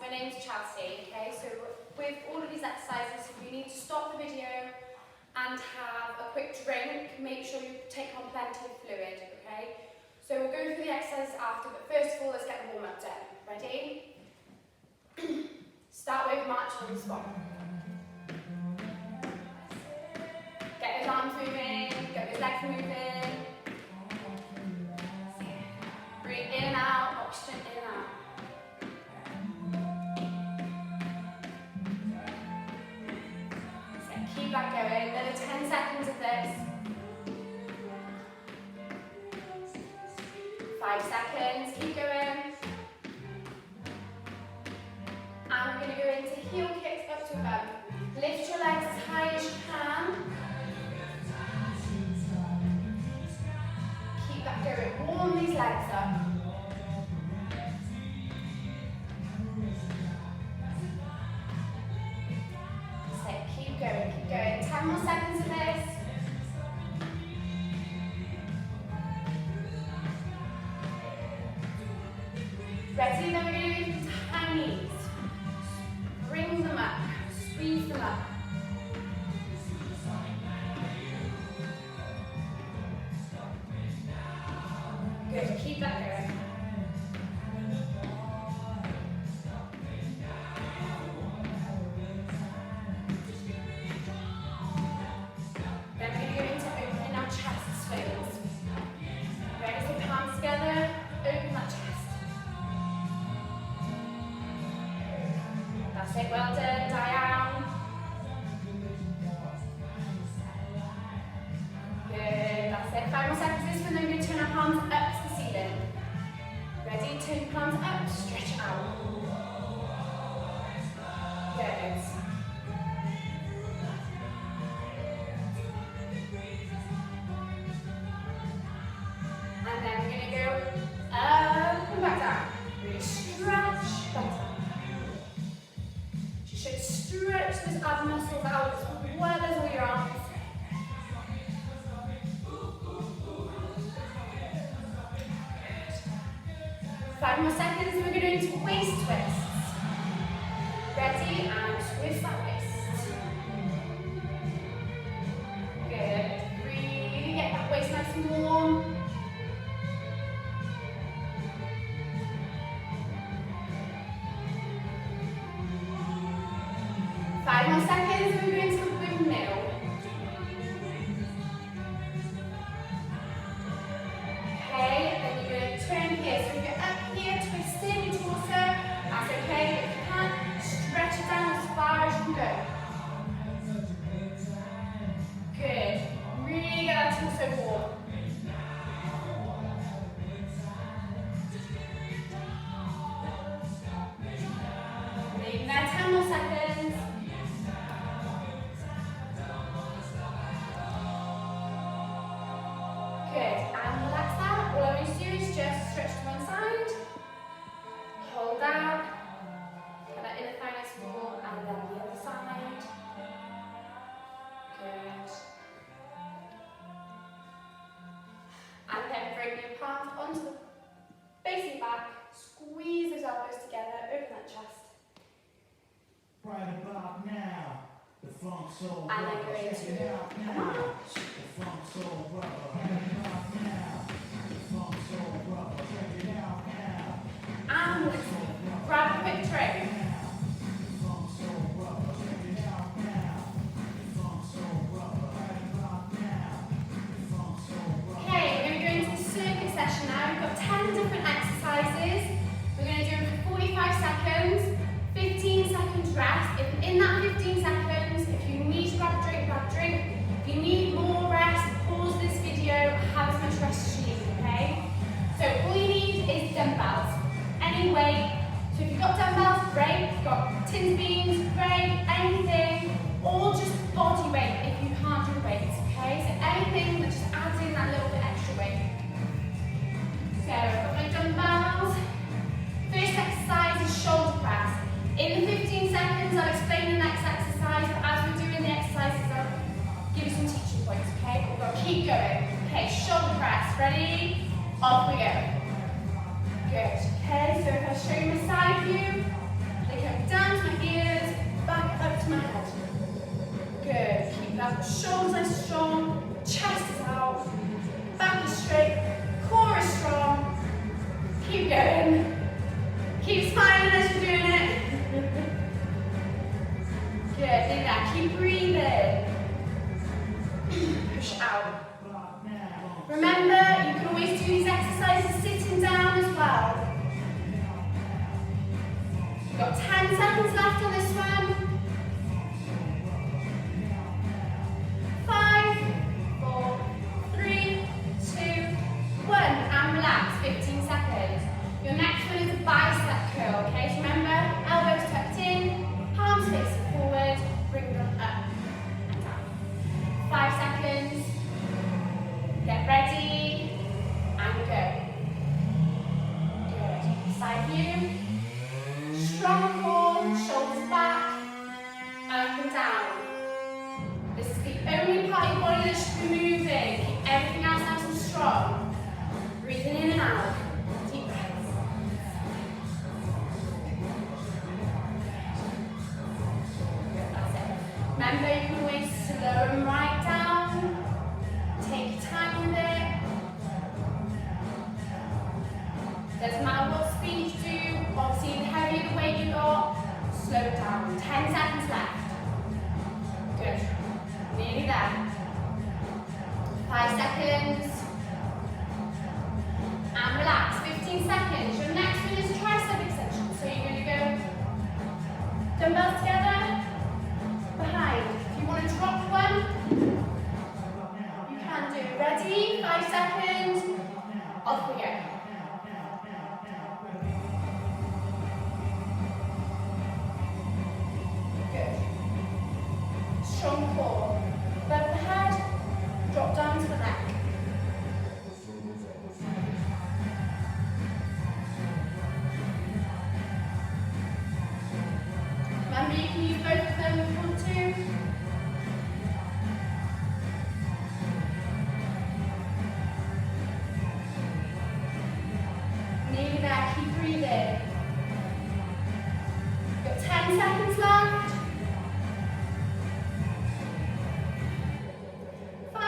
my name's Chelsea, okay? So with all of these exercises, you need to stop the video and have a quick drink. Make sure you take on plenty of fluid, okay? So we'll go through the exercises after, but first of all, let's get the warm-up done. Ready? Start with march on the spot. Get those arms moving, get those legs moving. Breathe in and out, oxygen in and out. So keep that going, another 10 seconds of this. 5 seconds, keep going. And we're going to go into heel kicks up to a bum. Lift your legs as high as you can. Keep that going. Warm these legs up. So keep going, keep going. 10 more seconds of this. Ready? Then we're going to go into high knees. Bring them up, squeeze them up. Good, keep that going. Then we're going to go into opening our chest swings. Ready? So palms together, open that chest. That's it, well done, Diane. Good, that's it. 5 more seconds of this one, then we're going to turn our palms up to the ceiling. Ready? Turn your palms up, stretch out. Good. And then we're going to go up and back down. Really stretch, back down. You should stretch those ab muscles out as well as all your arms. Good. 5 more seconds and we're going to go into waist twists. Ready? And twist that waist. Good. Really get that waist nice and warm. Five more seconds and we're going to the windmill. Okay, then you're going to turn here. So if you're up here, twisting your torso, that's okay. If you can't, stretch it down as far as you can go. Good. Really get that torso warm. Leave there 10 more seconds. Good, and relax that. All I want you to do is just stretch to one side, hold that, get that inner thigh nice and warm, and then the other side. Good. And then bring your palms onto the base of your back, squeeze those elbows together, open that chest. Right about now, the funk soul And then go into a march. The funk soul brother, right about now, the funk soul brother, check it out now. And grab a quick drink. The funk soul brother, check it out now. The funk soul brother, right about now, the funk soul brother. Okay, we're going to go into the circuit session now. We've got 10 different exercises. We're going to do them for 45 seconds, 15 seconds rest. If in that 15 seconds, if you need to grab a drink. If you need more rest, pause this video, have as much rest as you need, okay? So all you need is dumbbells. Any weight. So if you've got dumbbells, great. If you've got tins beans, great. Anything. Or just body weight if you can't do weights, okay? So anything that just adds in that little bit extra weight. So I've got my dumbbells. First exercise is shoulder press. In the 15 seconds, I'll explain the next exercise, but as we're doing the exercises, I'll give you some teaching points, okay? But we've got to keep going. Okay, shoulder press. Ready? Off we go. Good. Okay, so if I show you my side view, look Shoulders are strong, chest is out, back is straight, core is strong. Keep going. Keep smiling as you're doing it. Good, do that. Keep breathing. Push out. Remember, you can always do these exercises sitting down as well. You've got 10 seconds left on this one. 5, 4, 3, 2, 1. And relax, 15 seconds. Your next one is a bicep curl, okay? So remember, elbows tucked in, palms facing forward, bring them up and down. 5 seconds. Get ready and go. Good. Side view. Strong core, shoulders back, up and down. This is the only part of your body that should be moving. Keep everything else nice and strong. Breathing in and out. Deep breaths. Good, that's it. Remember, you can always slow and right down. Take your time with it. Doesn't matter what speed you do. Obviously, the heavier the weight you got, slow it down. 10 seconds left. Good. Nearly there. 5 seconds. And relax. 15 seconds. Your next one is tricep extension. So you're going to go dumbbells together, behind. If you want to drop one, you can do. Ready? 5 seconds. Off we go. Strong core. Above the head, drop down to the neck. Remember, you can use both of them if you want to. Nearly there, keep breathing. Got 10 seconds left. 5.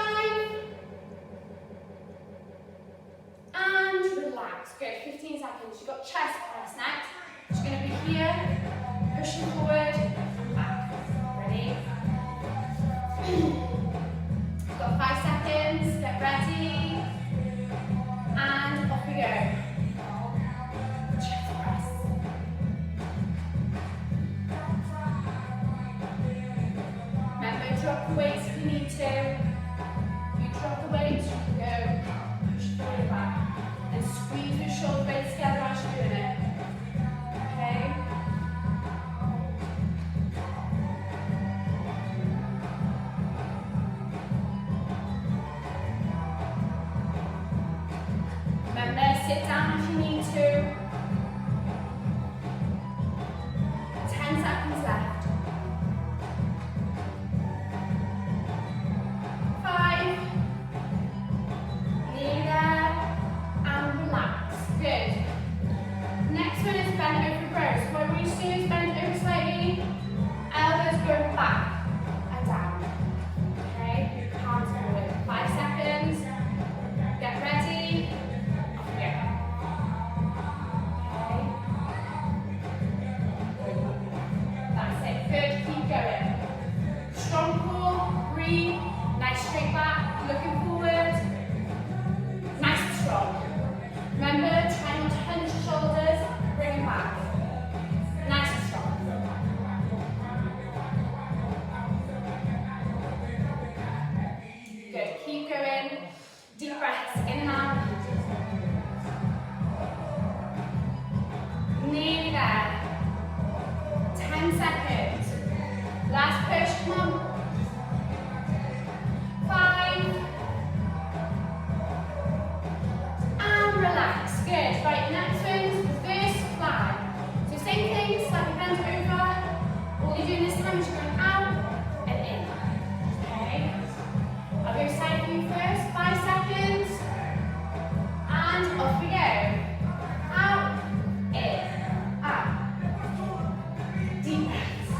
And relax. Good, 15 seconds. You've got chest press next. You're going to be here, pushing forward, back. Ready? Got 5 seconds. Get ready. And off we go. Chest press. Remember, drop the weights if you need to. You drop the weights, you can go push forward back. And squeeze your shoulder blades together as you're doing it. Okay? Remember, sit down if you need to. 10 seconds left. 5. Nearly there. And relax. Good. Next one is bend over row. So what we need to do is bend over slightly. Elbows go back and down. Okay? Palms forward. 5 seconds. Get ready. Off we go. Okay? That's it. Good. Keep going. Strong core. Breathe. Nice straight back. Looking forward. Nice and strong. Remember, try not to hunch your shoulders. Bring them back. Nice and strong. Good. Keep going. Deep breaths in and out. Nearly there. 10 seconds. Last push. Come on. 5. And relax. Good. Right, next one's reverse fly. So same thing, slightly bent over. All you're doing this time is you're going out and in. Okay? I'll go side view first. 5 seconds. And off we go. Out, in, out. Deep breaths.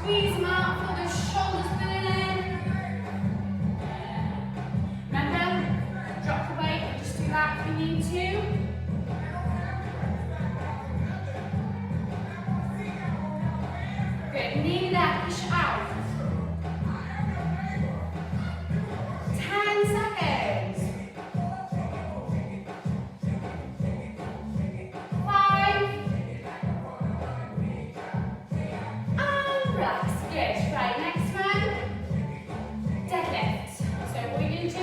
Squeeze them out, feel those shoulders burning. Remember, drop the weight, just do that if you need to. Good, nearly there, push it out. 10 seconds. 5. And relax. Good. Right, next one. Deadlift. So what we're going to do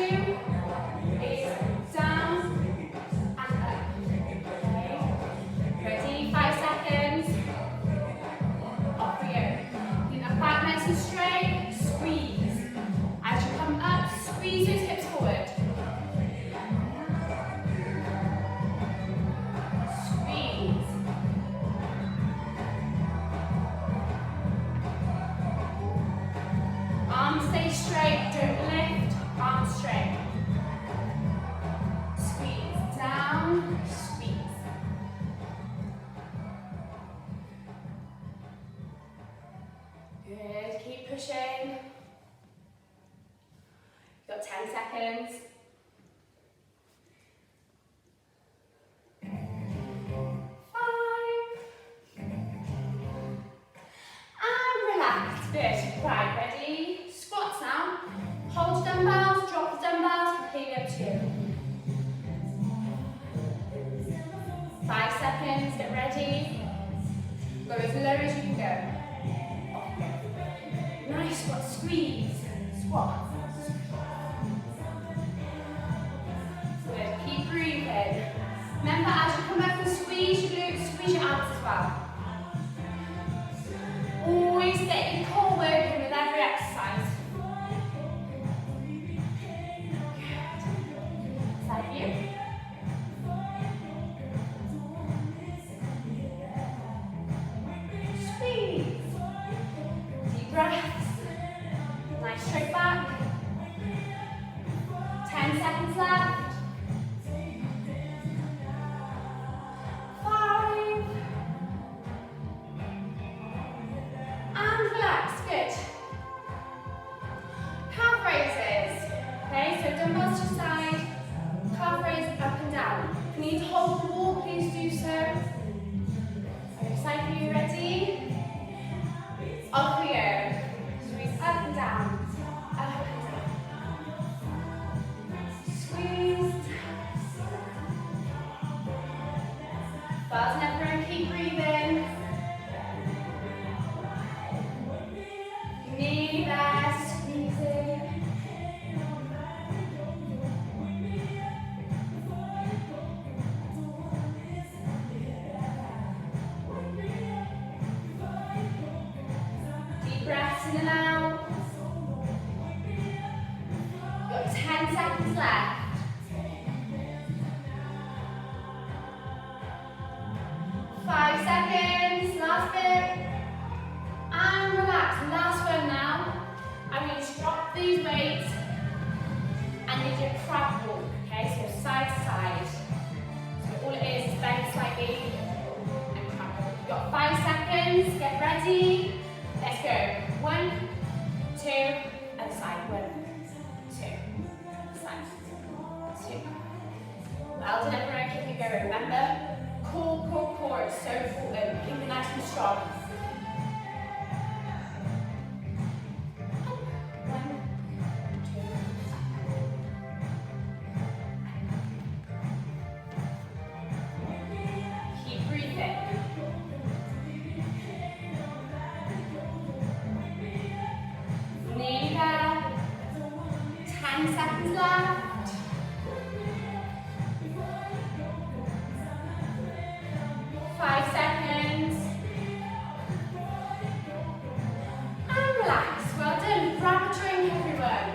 is down and up. Okay. Ready? 5 seconds. Off we go. Keep that back nice and straight. Squeeze. As you come up, squeeze those hips forward. Squeeze. Arms stay straight, don't lift. Arms straight. Squeeze. Down, squeeze. Good, keep pushing. Got 10 seconds. 5. And relax. Good. Right, ready? Squats now. Hold your dumbbells, drop the dumbbells, completely up to you. 5 seconds, get ready. Go as low as you can go. Nice squat, squeeze. Squat. Good, keep breathing. Remember, as you come up and squeeze your glutes, squeeze your abs as well. Always get your core working with every exercise. Good. Side view. Squeeze. Deep breaths. Nice straight back. 10 seconds left. 5. And relax. Good. Calf raises. Okay, so dumbbells to side. Calf raise up and down. If you need to hold the wall, please do so. Okay, side view, ready? Off we go. Squeeze up and down. Up and down. Squeeze. Bars never in, keep breathing. Nearly there, squeezing. Deep breaths in and out. Got 10 seconds left. 5 seconds, last bit. And relax. Last one now. I'm going to drop these weights and you do a crab walk. Okay, so side to side. So all it is bend slightly and crab walk. You've got 5 seconds. Get ready. Let's go. 1, 2, other side. 1, 2, side. 2. Well done, everyone. Keep it going. Remember, core, core, core. It's so important. Keep it nice and strong. 1, 2. Keep breathing. Nearly there. 10 seconds left. 5 seconds. And relax. Well done. Grab a drink, everyone.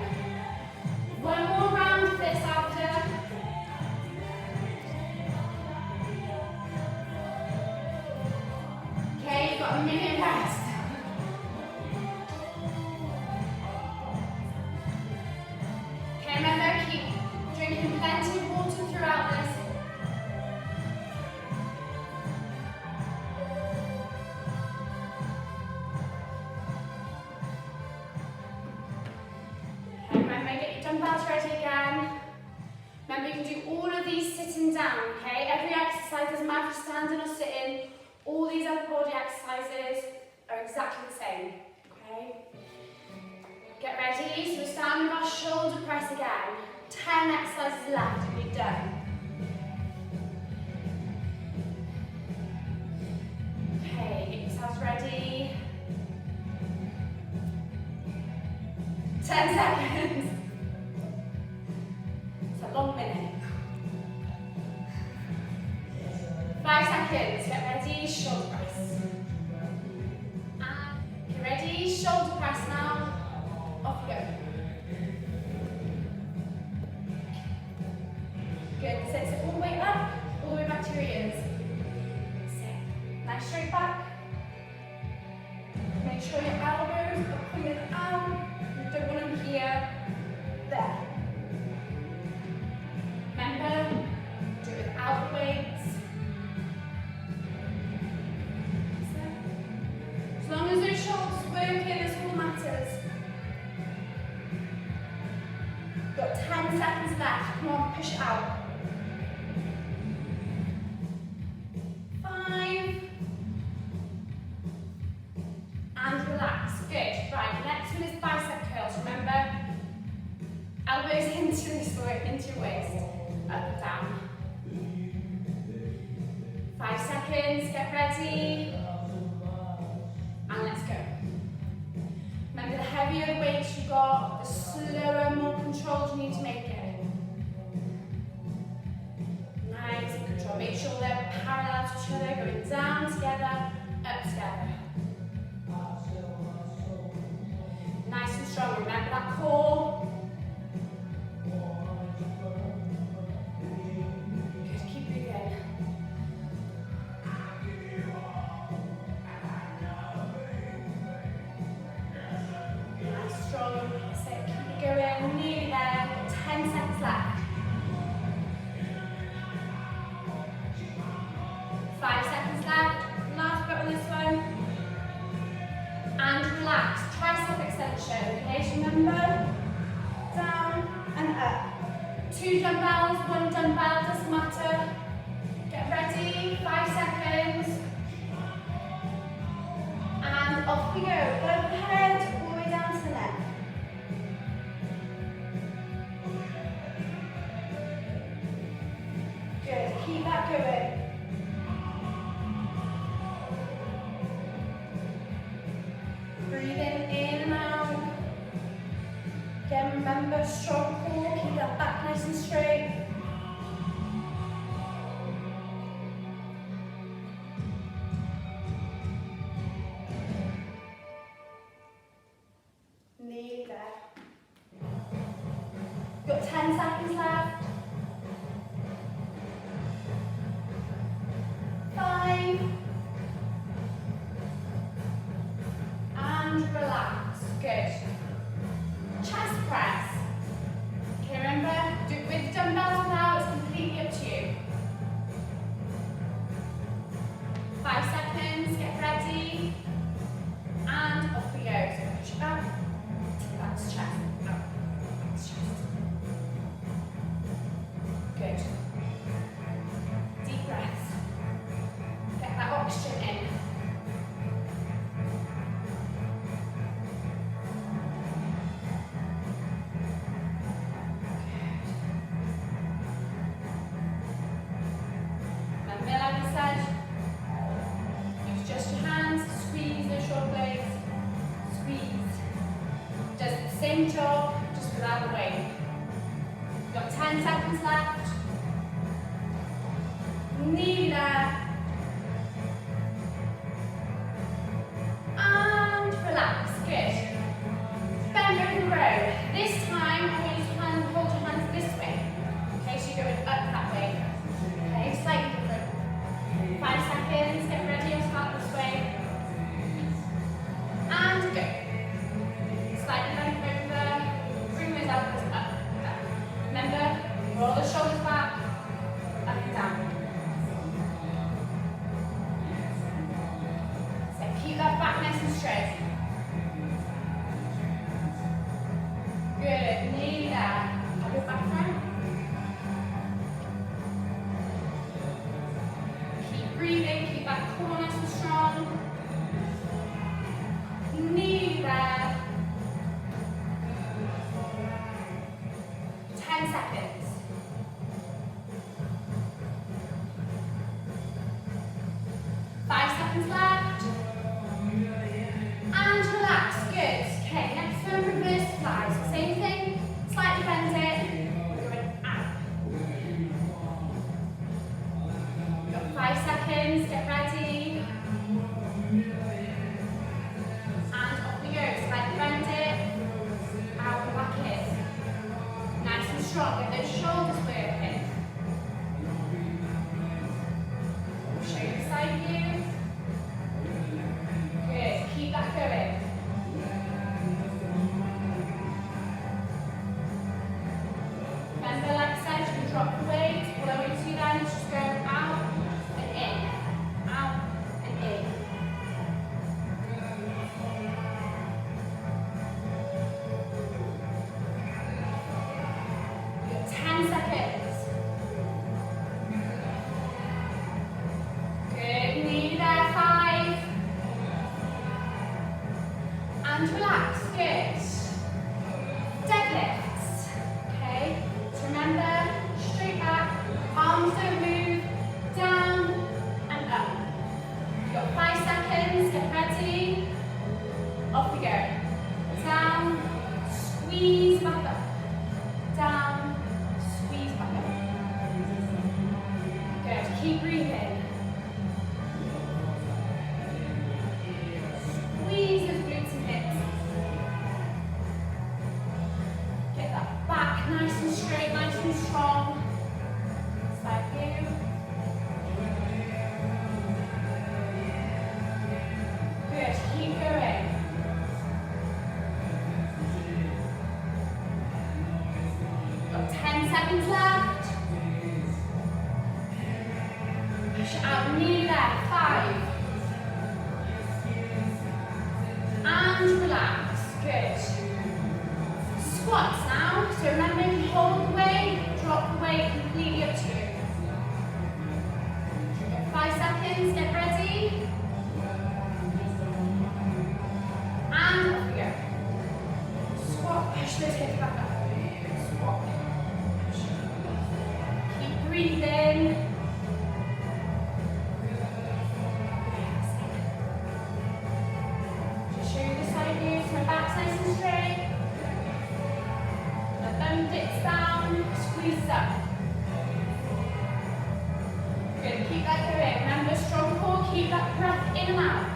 One more round of this after. Okay, you've got a minute rest. Okay, remember, keep drinking plenty of water throughout this. dumbbells ready again. Remember, you can do all of these sitting down, okay? Every exercise, doesn't matter if you're standing or sitting, all these upper body exercises are exactly the same, okay? Get ready, so we're starting with our shoulder press again. 10 exercises left and we're done. Okay, get yourselves ready. 10 seconds. It's a long minute. 5 seconds, get ready, shoulder press. And get ready, shoulder press now. Off you go. Good, sit all the way up, all the way back to your ears. Sit, nice straight back. Make sure your elbows are pointed out. You don't want them here, there. Remember, do it without the weights. As long as those shoulders are working, that's all that matters. Got 10 seconds left. Come on, push it out. 5. And relax. Good. Right, next one is bicep curls. Remember, elbows into your waist. Up and down. 5 seconds. Get ready. And let's go. Remember, the heavier the weights you got, the slower, more controlled you need to make it. Nice and control. Make sure they're parallel to each other, going down together, up together. Nice and strong. Remember that core. Good, keep breathing. Nice, strong. So keep it going. Nearly there. 10 seconds left. 5 seconds left. Last bit on this one. And relax. Tricep extension. Okay, so remember, down and up. 2 dumbbells, 1 dumbbell, doesn't matter. Get ready. 5 seconds. And off we go. Overhead, all the way down to the neck. Good. Keep that going. Breathing in and out. Again, remember, strong core, keep that back nice and straight. Nearly there. Got 10 seconds left. 5. And relax. Good. Chest press. Okay, remember, do it with dumbbells now, it's completely up to you. 5 seconds, get ready. And off we go. So push it back to chest. Out. Back to chest. Good. Deep breaths. Get that oxygen in. Same job, just without the weight. You've got 10 seconds left. Nearly there. And relax, good. Bend over and row. This time, I want you to hold your hands this way. Okay, so you're going up that way. Okay, slightly different. 5 seconds, get ready, I'll start this way. And go. Slightly bend over, bring those elbows up. Remember, roll the shoulders back, up and down. strong. Get those shoulders working. Show you the side view. Good. Keep that going. Remember, like I said, you can drop the weight. All I want you to do then is just go out and in. Out and in. You got 10 seconds. Good. Nearly there. 5. And relax. Good. Deadlifts. Okay. So remember, straight back, arms don't move, down and up. You've got 5 seconds, get ready. Off we go. Down, squeeze back up. Down, squeeze back up. Good, keep breathing. Squeeze those glutes and hips. Get that back nice and straight, nice and strong. Side view. Good, keep going. Got 10 seconds left. Push it out, nearly there. 5. And relax. Good. Squats now. So remember, you can hold the weight, drop the weight, completely up to you. 5 seconds, get ready. And off we go. Squat, push those hips back up. Squat. Keep breathing. Just show you the side view, so my back's nice and straight. My bum dips down, squeeze up. Good, keep that going. Remember, strong core, keep that breath in and out.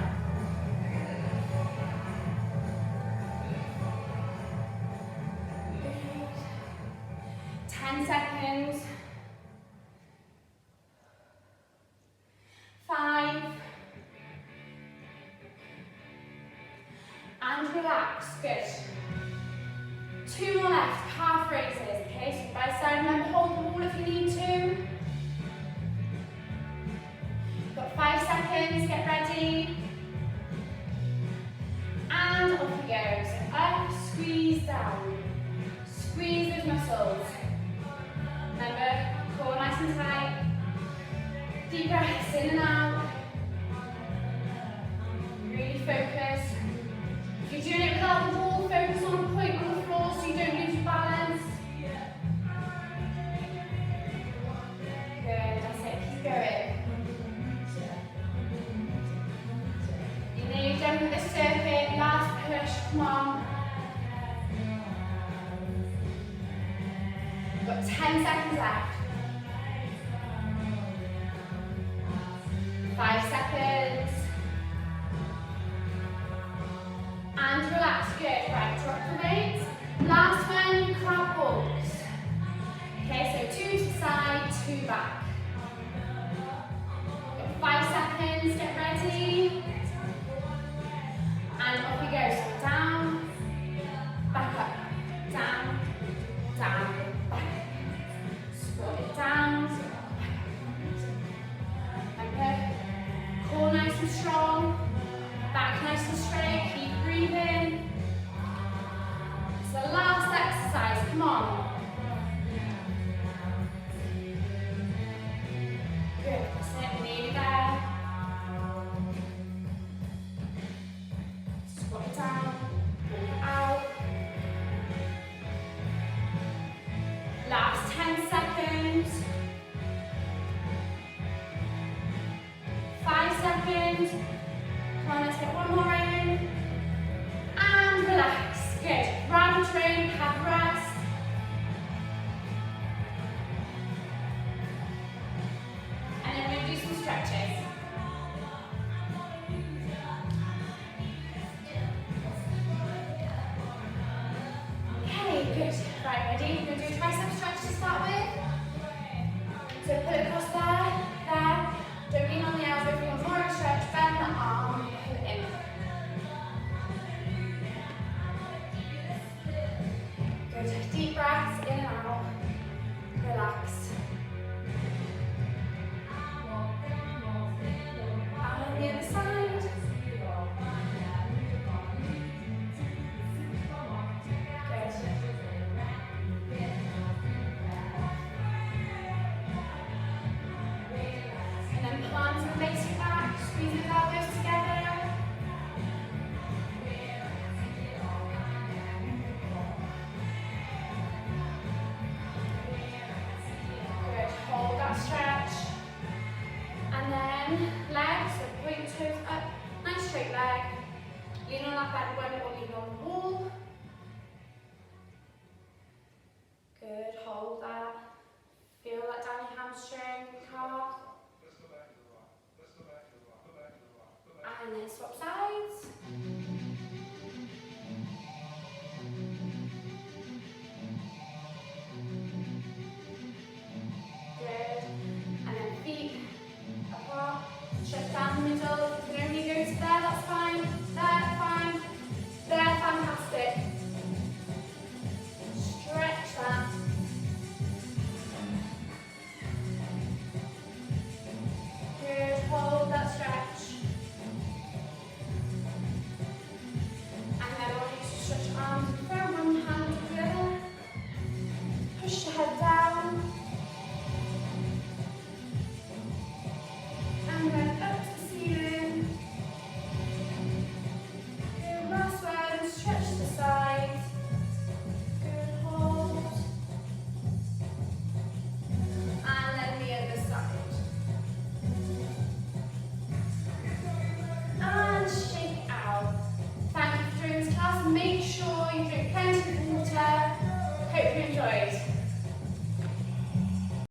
Good. 10 seconds. 5. And relax, good. 2 more left, half raises, okay? So by side, remember, hold the wall if you need to. Got 5 seconds, get ready. And off we go. So up, squeeze down. Squeeze those muscles. Remember, core nice and tight. Deep breaths in and out. Really focus. If you're doing it without the wall, focus on a point on the floor so you don't lose your balance. Good, that's it, keep going. You're nearly done with the circuit, last push, come on. Got 10 seconds left. 5 seconds. And relax, good. Right, drop the weight. Last one, crab walks. Okay, so 2 to the side, 2 back. Got 5 seconds, get ready. And off we go. So down, back up, down, down, back. Squat it down, back. Core nice and strong, back nice and straight, keep breathing. It's the last exercise, come on. Good, that's it, nearly there. Squat it down. Right, ready? We're going to do a tricep stretch to start with. So pull across